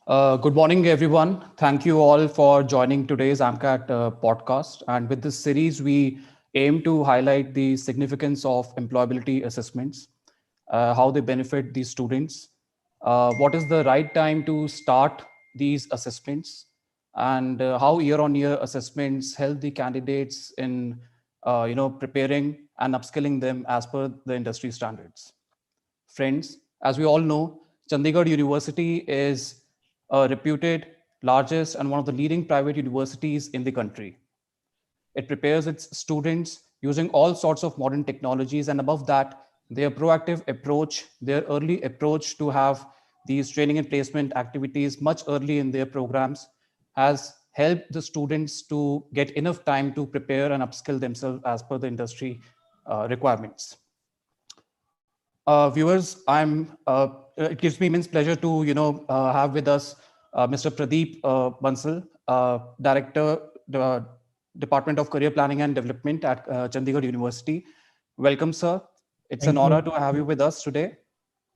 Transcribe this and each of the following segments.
Good morning, everyone. Thank you all for joining today's AMCAT podcast. And with this series, we aim to highlight the significance of employability assessments, how they benefit the students, what is the right time to start these assessments, and how year-on-year assessments help the candidates in, preparing and upskilling them as per the industry standards. Friends, as we all know, Chandigarh University is a reputed, largest, and one of the leading private universities in the country. It prepares its students using all sorts of modern technologies, and above that, their proactive approach, their early approach to have these training and placement activities much early in their programs has helped the students to get enough time to prepare and upskill themselves as per the industry requirements. Viewers, it gives me immense pleasure to have with us Mr. Pardeep Bansal, Director, the Department of Career Planning and Development at Chandigarh University. Welcome, sir. It's an Thank honor you. to have you with us today.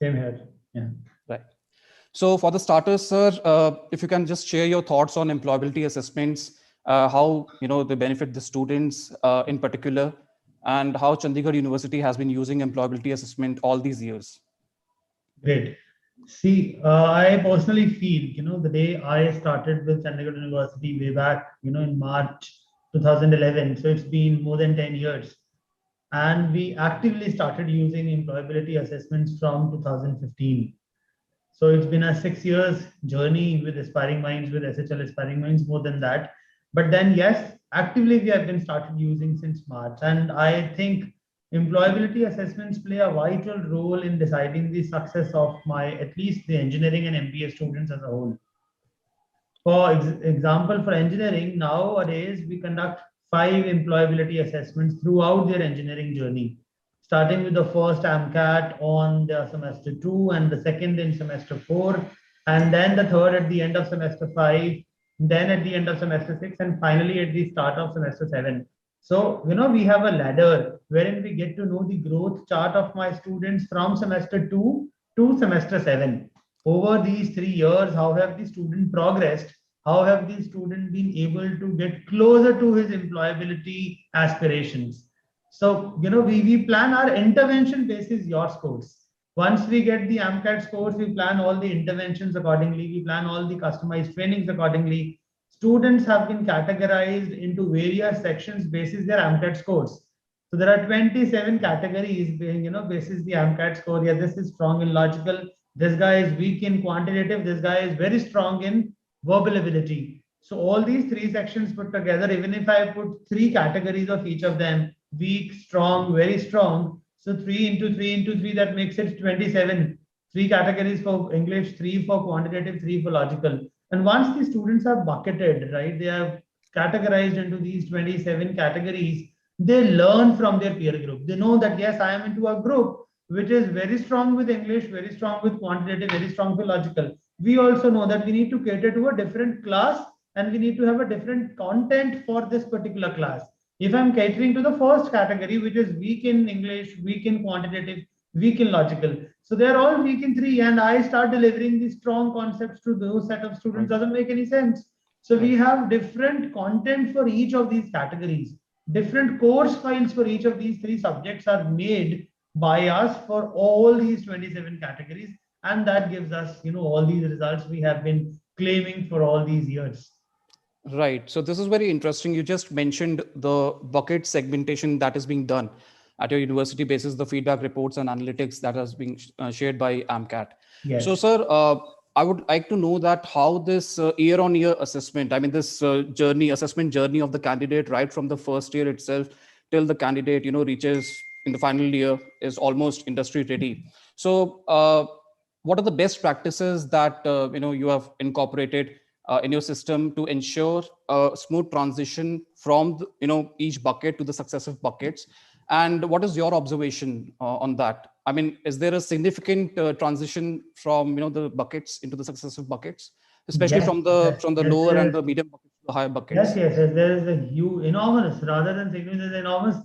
Same here. Yeah. Right. So, for the starters, sir, if you can just share your thoughts on employability assessments, how they benefit the students in particular, and how Chandigarh University has been using employability assessment all these years. Great. See, I personally feel, the day I started with Chandigarh University way back, in March 2011. So it's been more than 10 years. And we actively started using employability assessments from 2015. So it's been a 6 years journey with aspiring minds, with SHL aspiring minds, more than that. But then, yes, actively we have been started using since March. And I think employability assessments play a vital role in deciding the success of at least the engineering and MBA students as a whole. For example, for engineering, nowadays we conduct 5 employability assessments throughout their engineering journey, starting with the first AMCAT on the semester 2 and the second in semester 4, and then the third at the end of semester 5, then at the end of semester 6, and finally at the start of semester 7. So, we have a ladder wherein we get to know the growth chart of my students from semester 2 to semester 7. Over these 3 years, how have the student progressed? How have the student been able to get closer to his employability aspirations? So, we plan our intervention basis your scores. Once we get the AMCAT scores, we plan all the interventions accordingly. We plan all the customized trainings accordingly. Students have been categorized into various sections basis their AMCAT scores. So there are 27 categories, basis the AMCAT score. Yeah, this is strong in logical. This guy is weak in quantitative. This guy is very strong in verbal ability. So all these 3 sections put together, even if I put 3 categories of each of them, weak, strong, very strong. So 3 into 3 into 3, that makes it 27. 3 categories for English, 3 for quantitative, 3 for logical. And once the students are bucketed, right, they are categorized into these 27 categories, they learn from their peer group. They know that, yes, I am into a group which is very strong with English, very strong with quantitative, very strong with logical. We also know that we need to cater to a different class and we need to have a different content for this particular class. If I'm catering to the first category, which is weak in English, weak in quantitative, weak in logical, so they're all weak in 3, and I start delivering the strong concepts to those set of students, doesn't make any sense. So we have different content for each of these categories. Different course files for each of these 3 subjects are made by us for all these 27 categories, and that gives us all these results we have been claiming for all these years. Right. So this is very interesting. You just mentioned the bucket segmentation that is being done at your university basis, the feedback reports and analytics that has been shared by AMCAT. Yes. So, sir, I would like to know that how this year-on-year assessment, I mean, this assessment journey of the candidate, right from the first year itself till the candidate, reaches in the final year, is almost industry ready. So, what are the best practices that you have incorporated in your system to ensure a smooth transition from each bucket to the successive buckets? And what is your observation on that? I mean, is there a significant transition from the buckets into the successive buckets, especially Yes, from the lower and the yes. medium buckets to the higher buckets? Yes. There is a huge, enormous, rather than significant, there's enormous,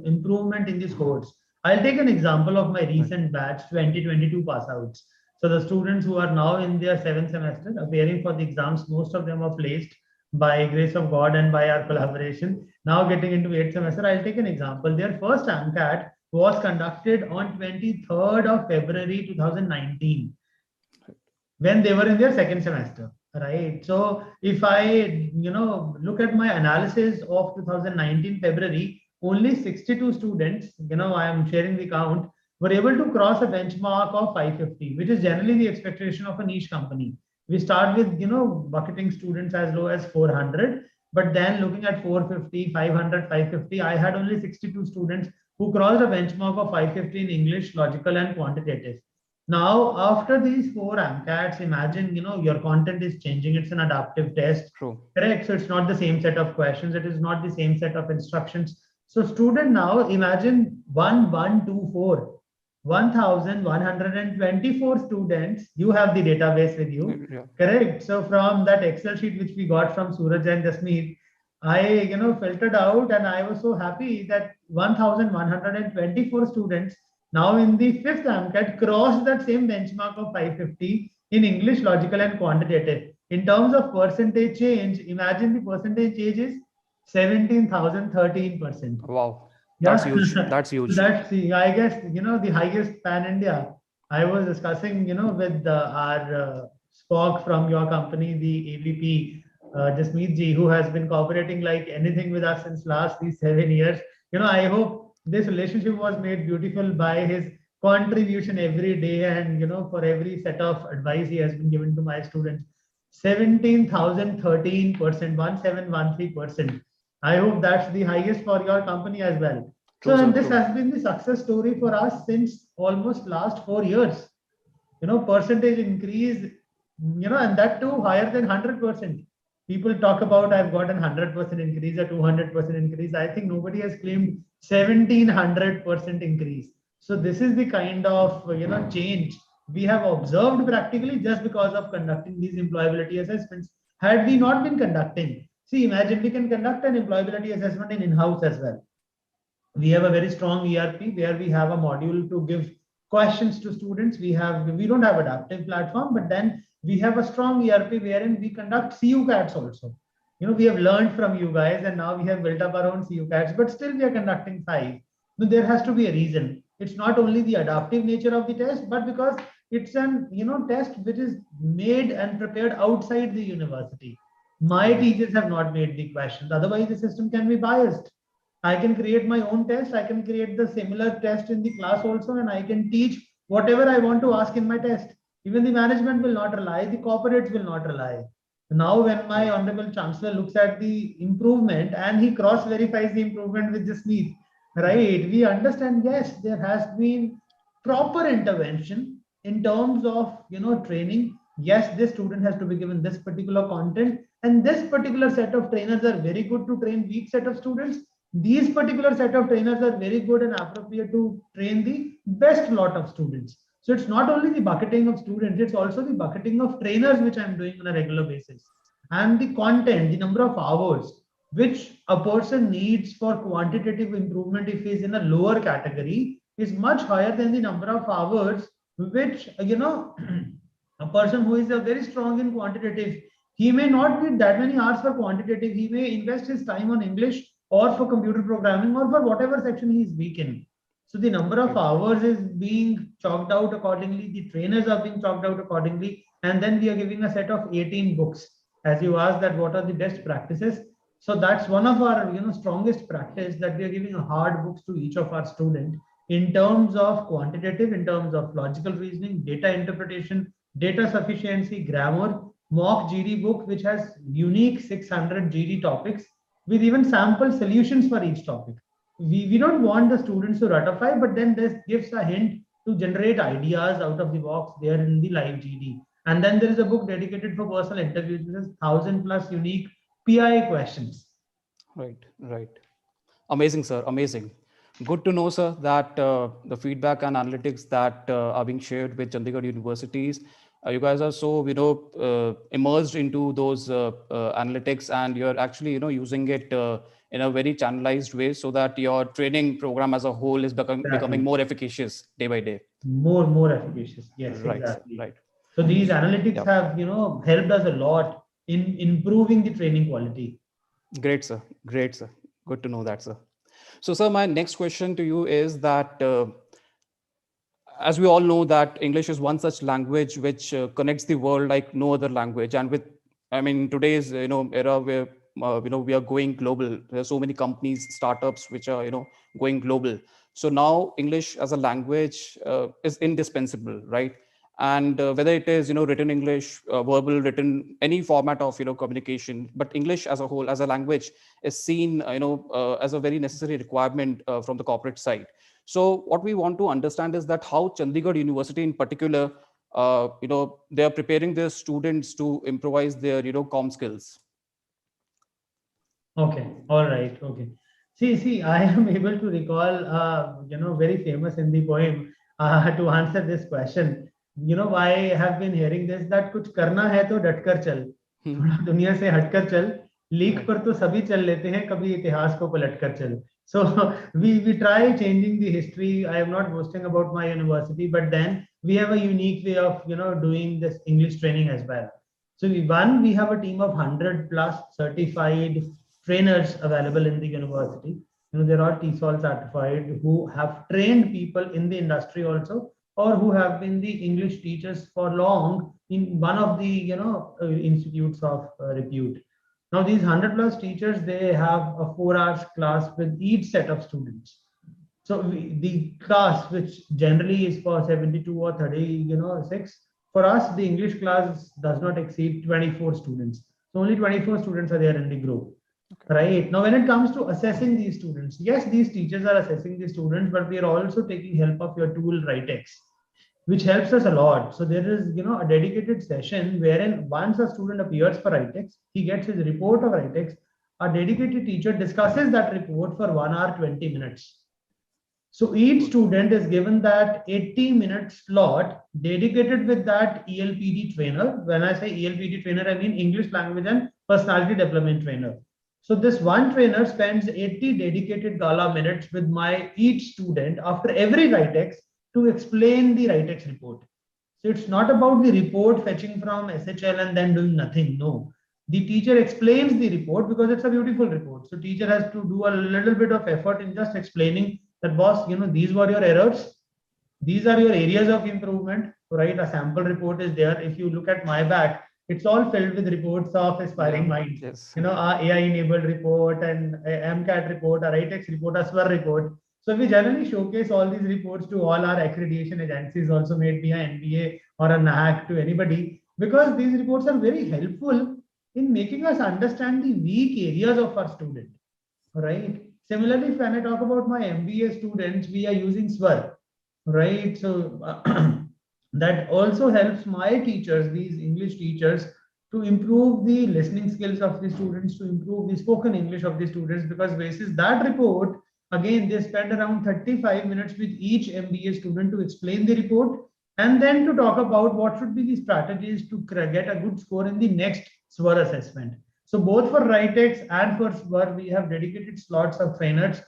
improvement in the scores. I'll take an example of my recent batch, 2022 pass outs. So the students who are now in their seventh semester appearing for the exams, most of them are placed by grace of God and by our collaboration. Now getting into eighth semester, I'll take an example. Their first AMCAT was conducted on 23rd of February 2019 when they were in their second semester, right? So if I, look at my analysis of 2019 February, only 62 students, I am sharing the count, were able to cross a benchmark of 550, which is generally the expectation of a niche company. We start with, bucketing students as low as 400, but then looking at 450, 500, 550, I had only 62 students who crossed a benchmark of 550 in English, logical, and quantitative. Now, after these four AMCATs, imagine, your content is changing. It's an adaptive test, True. correct? So it's not the same set of questions. It is not the same set of instructions. So student now imagine 1124, 1124 students. You have the database with you, Yeah. correct? So from that Excel sheet, which we got from Suraj and Jasmeet, I, filtered out and I was so happy that 1124 students now in the fifth AMCAT crossed that same benchmark of 550 in English, logical, and quantitative. In terms of percentage change, imagine the percentage change is 17,013%. Wow. That's Yeah, huge. That's so huge. that's the, I guess, the highest pan India. I was discussing, with our Spock from your company, the AVP, Jasmeet ji, who has been cooperating like anything with us since last these 7 years. I hope this relationship was made beautiful by his contribution every day and, for every set of advice he has been given to my students. 17,013%, 1713%. I hope that's the highest for your company as well. So, True, sir. and this True. has been the success story for us since almost last 4 years. Percentage increase, and that too higher than 100%. People talk about I've got an 100% increase, a 200% increase. I think nobody has claimed 1700% increase. So this is the kind of change we have observed practically just because of conducting these employability assessments. Had we not been conducting, see, imagine we can conduct an employability assessment in-house as well. We have a very strong ERP where we have a module to give questions to students. We don't have adaptive platform, but then we have a strong ERP wherein we conduct CUCATs also. We have learned from you guys and now we have built up our own CUCATs, but still we are conducting five. Now, there has to be a reason. It's not only the adaptive nature of the test, but because it's an test which is made and prepared outside the university. My teachers have not made the questions. Otherwise, the system can be biased. I can create my own test. I can create the similar test in the class also, and I can teach whatever I want to ask in my test. Even the management will not rely, the corporates will not rely. Now, when my honorable chancellor looks at the improvement and he cross verifies the improvement with this need, right? We understand, yes, there has been proper intervention in terms of training. Yes, this student has to be given this particular content, and this particular set of trainers are very good to train weak set of students. These particular set of trainers are very good and appropriate to train the best lot of students. So it's not only the bucketing of students, it's also the bucketing of trainers, which I'm doing on a regular basis. And the content, the number of hours which a person needs for quantitative improvement if he's in a lower category is much higher than the number of hours which, a person who is a very strong in quantitative, he may not need that many hours for quantitative. He may invest his time on English or for computer programming or for whatever section he is weak in. So the number of hours is being chalked out accordingly. The trainers are being chalked out accordingly. And then we are giving a set of 18 books. As you asked that what are the best practices? So that's one of our strongest practice, that we are giving a hard books to each of our students in terms of quantitative, in terms of logical reasoning, data interpretation, data sufficiency, grammar, mock GD book, which has unique 600 GD topics with even sample solutions for each topic. We don't want the students to ratify, but then this gives a hint to generate ideas out of the box there in the live GD. And then there is a book dedicated for personal interviews, which is 1,000+ unique PI questions. Right. Right. Amazing, sir. Amazing. Good to know, sir, that the feedback and analytics that are being shared with Chandigarh universities, you guys are so immersed into those analytics, and you're actually using it in a very channelized way, so that your training program as a whole is becoming more efficacious day by day. More efficacious. Yes, Right, sir. exactly. Right. So these So, analytics yeah, have, helped us a lot in improving the training quality. great, sir. Great, sir. Good to know that, sir. So, sir, my next question to you is that as we all know that English is one such language which connects the world like no other language, and with, I mean, today's era where we are going global. There are so many companies, startups which are going global. So now English as a language is indispensable, right? And whether it is written English, verbal, written, any format of communication, but English as a whole, as a language, is seen as a very necessary requirement from the corporate side. So what we want to understand is that how Chandigarh University in particular, they are preparing their students to improvise their, comm skills. Okay, all right, okay. See, I am able to recall, very famous Hindi poem to answer this question. You know why I have been hearing this? That कुछ करना है तो डटकर चल, Hmm. थोड़ा दुनिया से हटकर चल, लीक Right. पर तो सभी चल लेते हैं, कभी इतिहास को पलट कर चल. So we try changing the history. I am not boasting about my university, but then we have a unique way of doing this English training as well. So we have a team of 100 plus certified trainers available in the university. There are TESOL certified who have trained people in the industry also, or who have been the English teachers for long in one of the institutes of repute. Now these 100 plus teachers, they have a 4 hours class with each set of students. So the class, which generally is for 72 or 30, 6, for us, the English class does not exceed 24 students. So only 24 students are there in the group. Okay. Right. Now, when it comes to assessing these students, yes, these teachers are assessing the students, but we are also taking help of your tool, Writex, which helps us a lot. So there is, a dedicated session wherein once a student appears for Writex, he gets his report of Writex. A dedicated teacher discusses that report for 1 hour 20 minutes. So each Good. student is given that 80-minute slot dedicated with that ELPD trainer. When I say ELPD trainer, I mean English language and personality development trainer. So this one trainer spends 80 dedicated gala minutes with my each student after every Writex to explain the Writex report. So it's not about the report fetching from SHL and then doing nothing. No, the teacher explains the report because it's a beautiful report. So teacher has to do a little bit of effort in just explaining that, boss, these were your errors. These are your areas of improvement, right? A sample report is there. If you look at my back, it's all filled with reports of aspiring Yeah. minds. Yes. Our AI enabled report and AMCAT report, our ITEX report, our SWAR report. So we generally showcase all these reports to all our accreditation agencies, also made via NBA or a NAAC, to anybody, because these reports are very helpful in making us understand the weak areas of our student, right? Similarly, when I talk about my MBA students, we are using SWAR, right? So that also helps my teachers, these English teachers, to improve the listening skills of the students, to improve the spoken English of the students, because basis that report, again, they spend around 35 minutes with each MBA student to explain the report, and then to talk about what should be the strategies to get a good score in the next SWAR assessment. So both for Writex and for SWAR, we have dedicated slots of trainers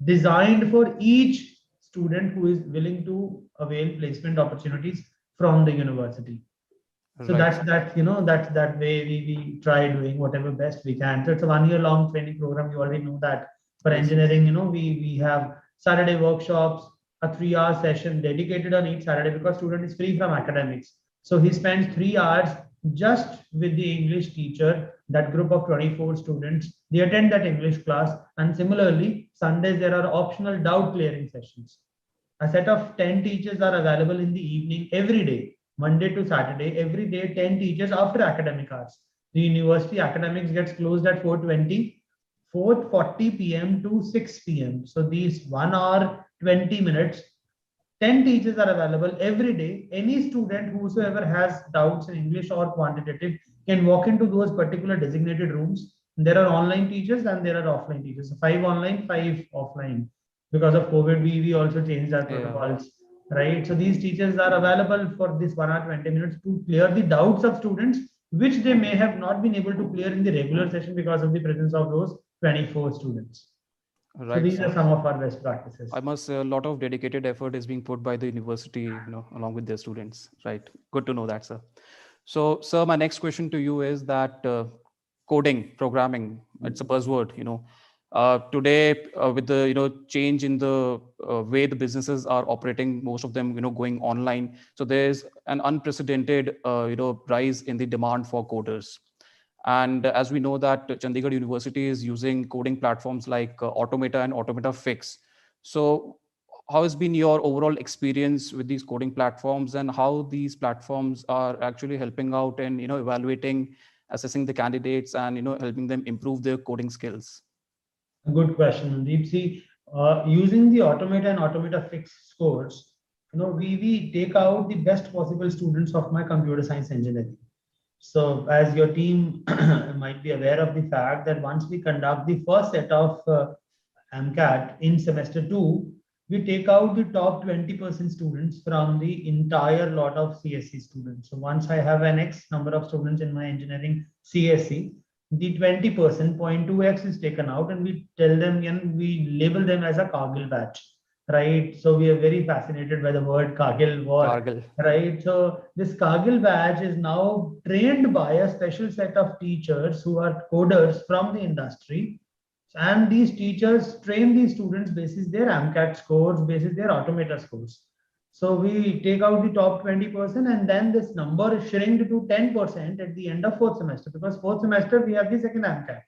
designed for each student who is willing to avail placement opportunities from the university. So Right, sir. that's that way we try doing whatever best we can. So it's a 1 year long training program. You already know that. For Yes. Yes. engineering, we have Saturday workshops, a 3 hour session dedicated on each Saturday, because student is free from academics. So he spends 3 hours just with the English teacher, that group of 24 students. They attend that English class. And similarly, Sundays there are optional doubt clearing sessions. A set of 10 teachers are available in the evening every day, Monday to Saturday, every day, 10 teachers after academic hours. The university academics gets closed at 4:20, 4:40 p.m. to 6 p.m. So these 1 hour, 20 minutes, 10 teachers are available every day. Any student whosoever has doubts in English or quantitative can walk into those particular designated rooms. There are online teachers and there are offline teachers. So 5 online, 5 offline. Because of COVID, we also changed our Yeah. protocols, right? So these teachers are available for this 1 hour, 20 minutes to clear the doubts of students, which they may have not been able to clear in the regular session because of the presence of those 24 students. So Right, these are sir. some of our best I practices. must say a lot of dedicated effort is being put by the university, along with their students. Right. Good to know that, sir. So, sir, my next question to you is that coding, programming, it's a buzzword. Today with the change in the way the businesses are operating, most of them going online. So there's an unprecedented rise in the demand for coders. And as we know that Chandigarh University is using coding platforms like Automata and Automata Fix. So how has been your overall experience with these coding platforms, and how these platforms are actually helping out and evaluating, assessing the candidates, and helping them improve their coding skills? A good question, Mandeep. See, using the Automata and Automata Fix scores, we take out the best possible students of my computer science engineering. So, as your team might be aware of the fact that once we conduct the first set of AMCAT in semester two, we take out the top 20% students from the entire lot of CSC students. So, once I have an X number of students in my engineering CSC, the 20% 0.2x is taken out, and we tell them and we label them as a Cargill batch, right? So we are very fascinated by the word Cargill war, Cargill. right? So this Cargill batch is now trained by a special set of teachers who are coders from the industry, and these teachers train these students basis their AMCAT scores, basis their automata scores. So we take out the top 20%, and then this number is shrinked to 10% at the end of fourth semester, because fourth semester we have the second AMCAT.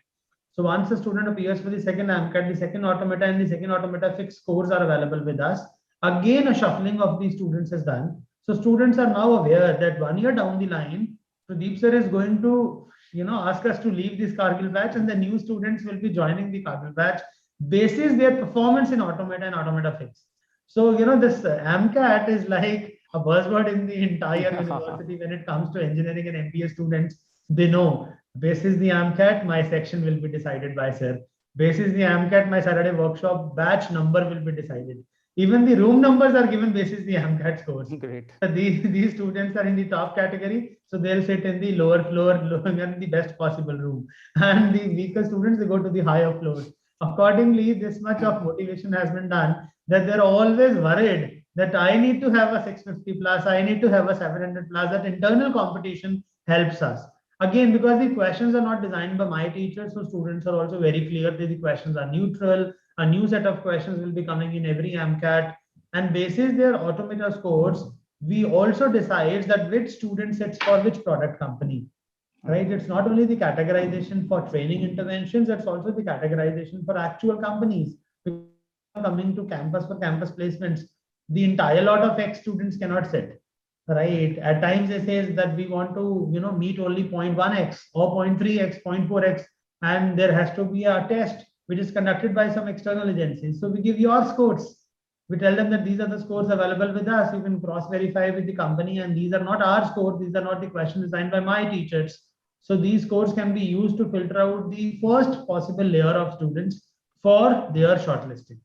So once a student appears for the second AMCAT, the second automata and the second automata fixed scores are available with us. Again, a shuffling of these students is done. So students are now aware that 1 year down the line, Pradeep sir is going to ask us to leave this Cargill batch, and the new students will be joining the Cargill batch basis their performance in automata and automata fix. So this AMCAT is like a buzzword in the entire university when it comes to engineering and MBA students. They know basis the AMCAT, my section will be decided by sir. Basis the AMCAT, my Saturday workshop batch number will be decided. Even the room numbers are given basis the AMCAT scores. Great. These students are in the top category, so they'll sit in the lower floor, in the best possible room. And the weaker students, they go to the higher floors. Accordingly, this much of motivation has been done that they're always worried that I need to have a 650 plus, I need to have a 700 plus. That internal competition helps us. Again, because the questions are not designed by my teachers, so students are also very clear that the questions are neutral. A new set of questions will be coming in every AMCAT, and basis their automata scores, we also decide that which student sits for which product company, right? It's not only the categorization for training interventions, it's also the categorization for actual companies. Coming to campus for campus placements, the entire lot of X students cannot sit, right? At times they say that we want to meet only 0.1x or 0.3x, 0.4x, and there has to be a test which is conducted by some external agencies. So we give your scores, we tell them that these are the scores available with us, you can cross verify with the company, and these are not our scores, these are not the questions designed by my teachers. So these scores can be used to filter out the first possible layer of students for their shortlisting.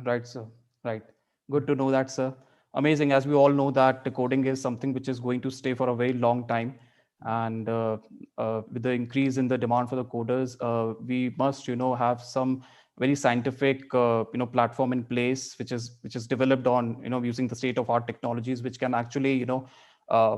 Right, sir. Right. Good to know that, sir. Amazing. As we all know that the coding is something which is going to stay for a very long time. And with the increase in the demand for the coders, we must, have some very scientific, platform in place, which is developed on, using the state of art technologies, which can actually, uh,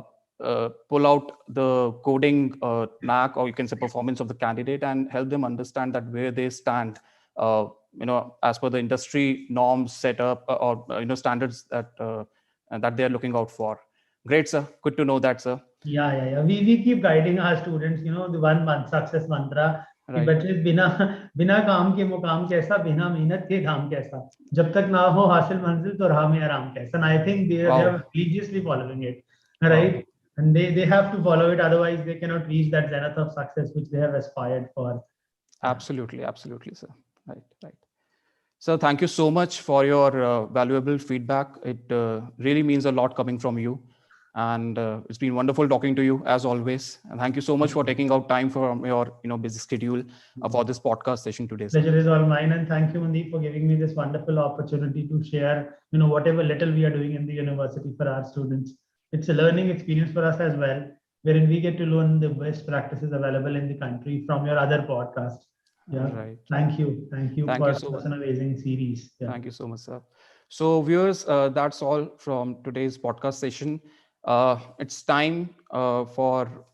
pull out the coding knack, or you can say performance of the candidate, and help them understand that where they stand, as per the industry norms set up, or standards that they are looking out for. Great, sir. Good to know that, sir. Yeah. We keep guiding our students, the one month success mantra कि Right. बच्चे बिना बिना काम के मुकाम कैसा, बिना मेहनत के काम कैसा, जब तक ना हो हासिल मंजिल तो राह में आराम कैसा. And I think they Wow. are religiously following it, Wow. right? And they have to follow it, otherwise they cannot reach that zenith of success which they have aspired for. Yeah. Absolutely. Absolutely, sir. Right. Right. So thank you so much for your valuable feedback. It really means a lot coming from you. And it's been wonderful talking to you as always. And thank you so much for taking out time from your busy schedule for this podcast session today, sir. Pleasure is all mine, and thank you, Mandeep, for giving me this wonderful opportunity to share, whatever little we are doing in the university for our students. It's a learning experience for us as well, wherein we get to learn the best practices available in the country from your other podcasts. Yeah. Right. Thank you Thank you for so such much. an amazing series. Yeah. Thank you so much, sir. So, viewers, that's all from today's podcast session. It's time for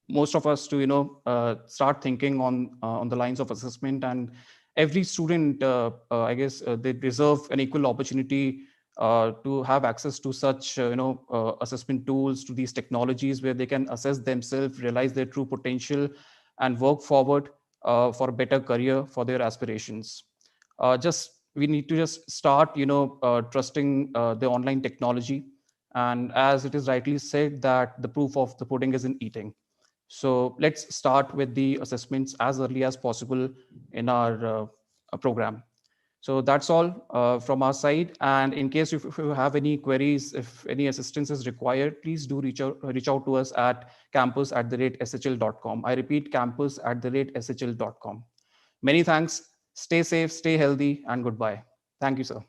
most of us to, start thinking on the lines of assessment. And every student, I guess, they deserve an equal opportunity to have access to such, assessment tools, to these technologies where they can assess themselves, realize their true potential, and work forward for a better career for their aspirations. Just we need to just start trusting the online technology, and as it is rightly said that the proof of the pudding is in eating. So let's start with the assessments as early as possible in our program. So that's all from our side. And in case if you have any queries, if any assistance is required, please do reach out to us at campus@shl.com. I repeat, campus@shl.com. Many thanks. Stay safe, stay healthy, and goodbye. Thank you, sir.